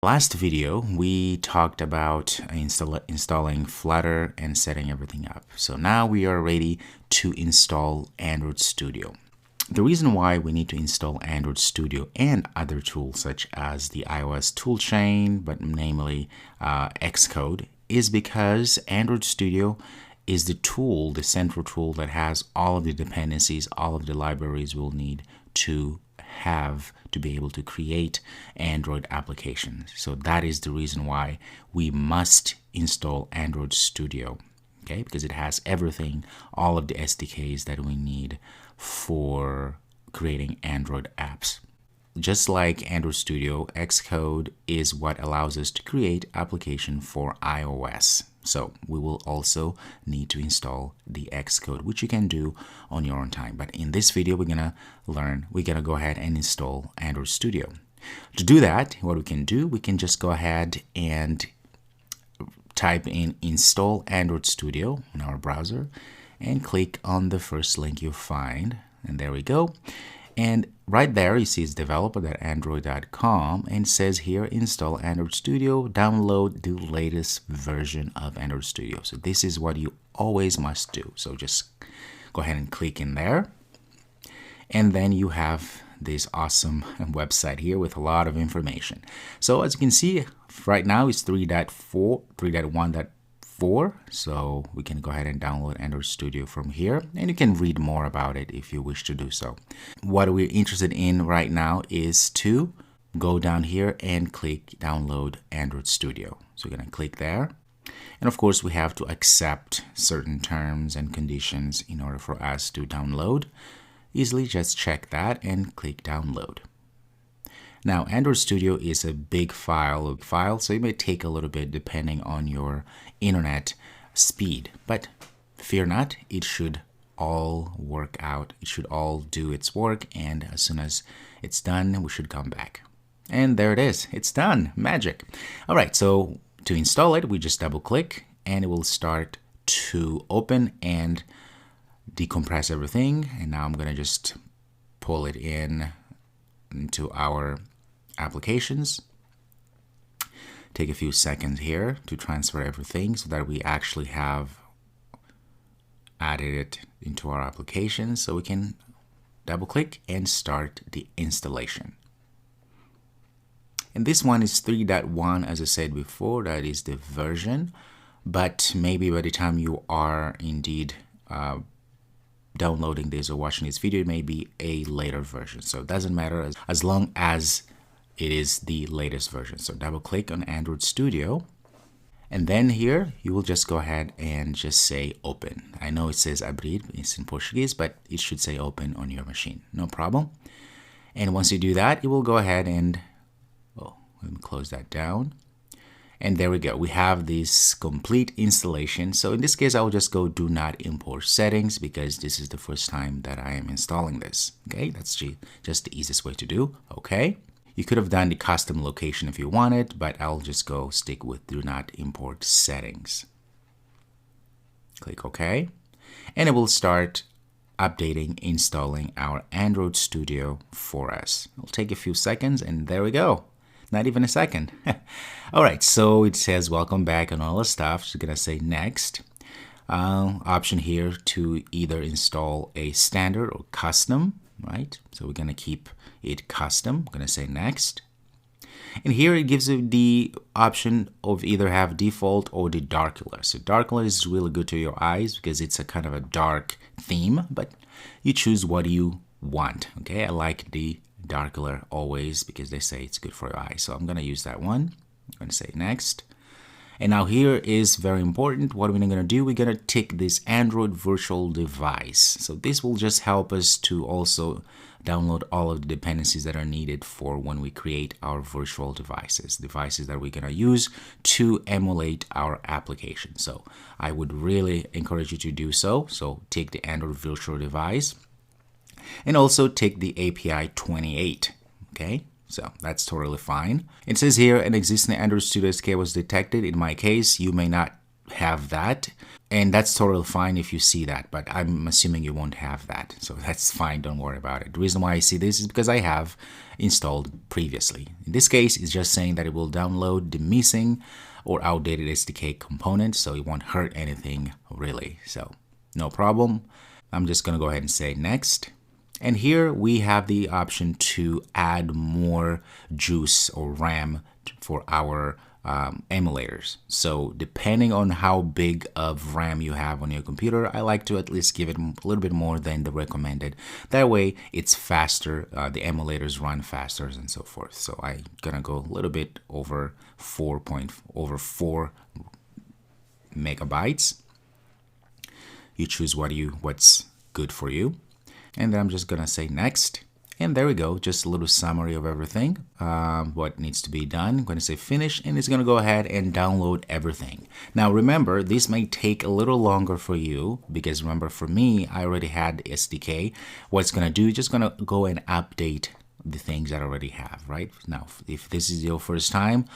Last video, we talked about installing Flutter and setting everything up. So now we are ready to install Android Studio. The reason why we need to install Android Studio and other tools such as the iOS toolchain, but namely Xcode, is because Android Studio is the tool, the central tool that has all of the dependencies, all of the libraries we'll need to have to be able to create Android applications. So that is the reason why we must install Android Studio, okay? Because it has everything, all of the SDKs that we need for creating Android apps. Just like Android Studio, Xcode is what allows us to create application for iOS. So we will also need to install the Xcode, which you can do on your own time. But in this video, we're gonna go ahead and install Android Studio. To do that, what we can do, we can just go ahead and type in install Android Studio in our browser and click on the first link you find. And there we go. And right there, you see it's developer.android.com and it says here, install Android Studio, download the latest version of Android Studio. So this is what you always must do. So just go ahead and click in there. And then you have this awesome website here with a lot of information. So as you can see, right now it's 3.1.4. So we can go ahead and download Android Studio from here, and you can read more about it if you wish to do so. What we're interested in right now is to go down here and click download Android Studio. So we're going to click there. And of course, we have to accept certain terms and conditions in order for us to download. Easily just check that and click download. Now, Android Studio is a big file, so it may take a little bit depending on your internet speed. But fear not, it should all work out. It should all do its work, and as soon as it's done, we should come back. And there it is. It's done. Magic. All right, so to install it, we just double click, and it will start to open and decompress everything. And now I'm going to just pull it into our applications. Take a few seconds here to transfer everything so that we actually have added it into our application, so we can double click and start the installation. And this one is 3.1, as I said before, that is the version, but maybe by the time you are indeed downloading this or watching this video, it may be a later version. So it doesn't matter as long as it is the latest version. So double click on Android Studio, and then here you will just go ahead and just say open. I know it says abrir, it's in Portuguese, but it should say open on your machine, no problem. And once you do that, it will go ahead and, oh, let me close that down. And there we go. We have this complete installation. So in this case, I will just go do not import settings because this is the first time that I am installing this. Okay, that's just the easiest way to do. Okay. You could have done the custom location if you wanted, but I'll just go stick with do not import settings. Click OK. And it will start updating, installing our Android Studio for us. It'll take a few seconds, and there we go. Not even a second. All right, so it says welcome back and all the stuff. So we're gonna say next. Option here to either install a standard or custom, right? So we're gonna keep it custom. I'm gonna say next. And here it gives you the option of either have default or the dark color. So dark color is really good to your eyes because it's a kind of a dark theme, but you choose what you want. Okay, I like the dark color always because they say it's good for your eyes. So I'm going to use that one. I'm going to say next. And now here is very important. What we're going to do, we're going to tick this Android virtual device. So this will just help us to also download all of the dependencies that are needed for when we create our virtual devices that we're going to use to emulate our application. So I would really encourage you to do so. So take the Android virtual device and also take the API 28. Okay. So that's totally fine. It says here an existing Android Studio SDK was detected. In my case, you may not have that. And that's totally fine if you see that, but I'm assuming you won't have that. So that's fine, don't worry about it. The reason why I see this is because I have installed previously. In this case, it's just saying that it will download the missing or outdated SDK component, so it won't hurt anything really. So no problem. I'm just gonna go ahead and say next. And here we have the option to add more juice or RAM for our emulators. So depending on how big of RAM you have on your computer, I like to at least give it a little bit more than the recommended. That way it's faster, the emulators run faster and so forth. So I'm gonna go a little bit over 4 megabytes. You choose what's good for you. And then I'm just gonna say next. And there we go, just a little summary of everything, what needs to be done. I'm going to say finish, and it's going to go ahead and download everything. Now remember, this may take a little longer for you, because remember, for me, I already had SDK. What it's going to do, just going to go and update the things that I already have, right? Now, if this is your first time,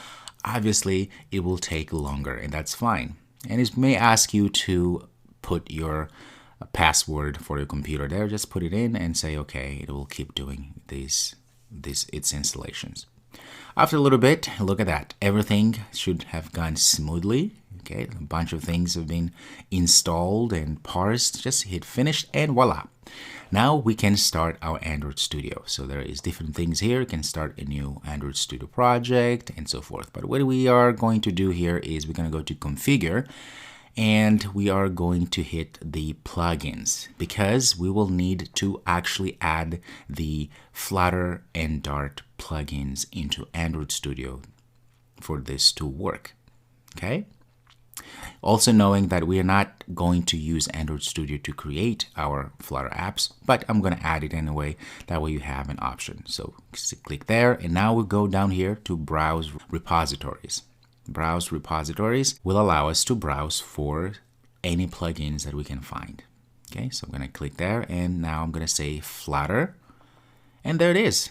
obviously it will take longer, and that's fine. And it may ask you to put your password for your computer there. Just put it in and say okay. It will keep doing its installations. After a little bit, look at that, everything should have gone smoothly. Okay, a bunch of things have been installed and parsed. Just hit finish and voila, now we can start our Android Studio. So there is different things here. You can start a new Android Studio project and so forth, but what we are going to do here is we're going to go to configure, and we are going to hit the plugins, because we will need to actually add the Flutter and Dart plugins into Android Studio for this to work. Okay. Also knowing that we are not going to use Android Studio to create our Flutter apps, but I'm going to add it anyway. That way you have an option. So click there, and now we'll go down here to browse repositories. Browse repositories will allow us to browse for any plugins that we can find. Okay, so I'm going to click there, and now I'm going to say Flutter, and there it is.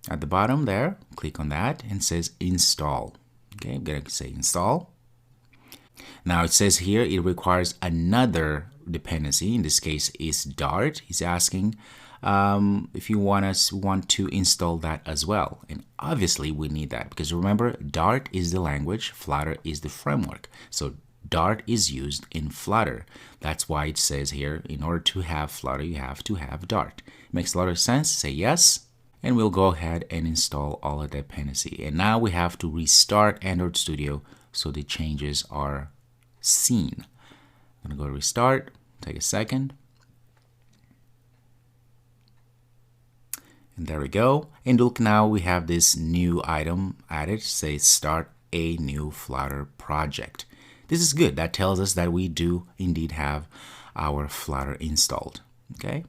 At the bottom there, click on that, and it says install. Okay, I'm going to say install. Now it says here it requires another dependency. In this case is Dart. He's asking if you want to install that as well, and obviously we need that, because remember, Dart is the language, Flutter is the framework. So Dart is used in Flutter. That's why it says here, in order to have Flutter, you have to have Dart. Makes a lot of sense. Say yes, and we'll go ahead and install all of the dependency. And now we have to restart Android Studio so the changes are seen. I'm gonna go restart. Take a second. And there we go. And look, now we have this new item added. Say start a new Flutter project. This is good. That tells us that we do indeed have our Flutter installed. Okay.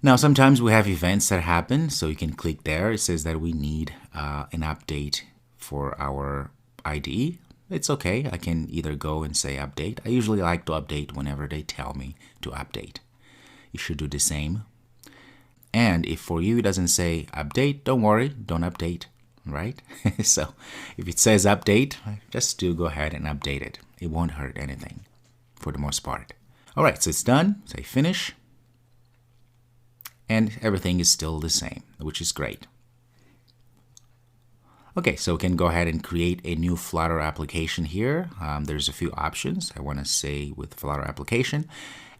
Now sometimes we have events that happen, so you can click there. It says that we need an update for our IDE. It's okay. I can either go and say update. I usually like to update whenever they tell me to update. You should do the same. And if for you it doesn't say update, don't worry, don't update, right? So if it says update, just do go ahead and update it. It won't hurt anything for the most part. All right, so it's done. Say finish. And everything is still the same, which is great. Okay, so we can go ahead and create a new Flutter application here. There's a few options. I want to say with Flutter application,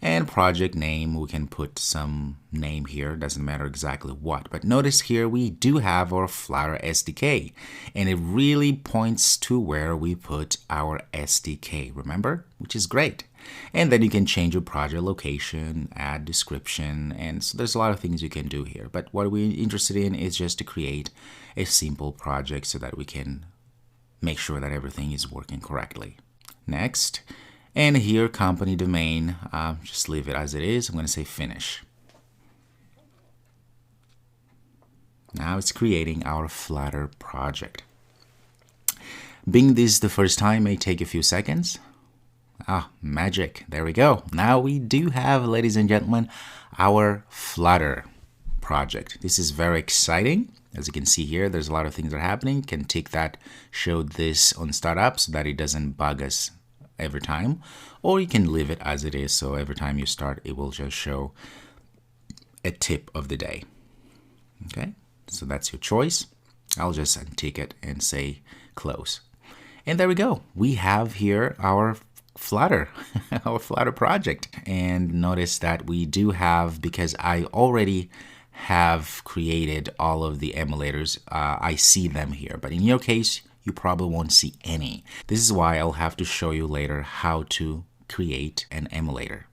and project name, we can put some name here. Doesn't matter exactly what, but notice here we do have our Flutter SDK, and it really points to where we put our SDK, remember? Which is great. And then you can change your project location, add description, and so there's a lot of things you can do here. But what we're interested in is just to create a simple project so that we can make sure that everything is working correctly. Next, and here company domain, just leave it as it is. I'm going to say finish. Now it's creating our Flutter project. Being this the first time may take a few seconds. Magic. There we go. Now we do have, ladies and gentlemen, our Flutter project. This is very exciting. As you can see here, there's a lot of things that are happening. You can tick that, show this on startup so that it doesn't bug us every time, or you can leave it as it is. So every time you start, it will just show a tip of the day. Okay, so that's your choice. I'll just untick it and say close. And there we go. We have here our Flutter, our Flutter project. And notice that we do have, because I already have created all of the emulators, I see them here. But in your case, you probably won't see any. This is why I'll have to show you later how to create an emulator.